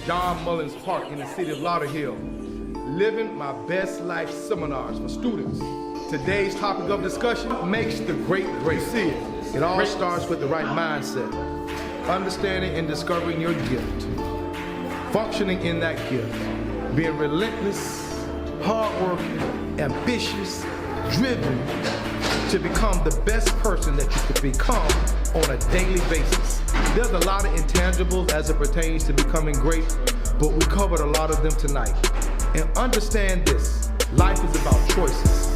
John Mullins Park in the City of Lauderhill, living my best life seminars for students. Today's topic of discussion makes the great great. See it. It all starts with the right mindset, understanding and discovering your gift, functioning in that gift, being relentless, hardworking, ambitious, driven to become the best person that you could become on a daily basis. There's a lot of intangibles as it pertains to becoming great, but we covered a lot of them tonight. And understand this, life is about choices.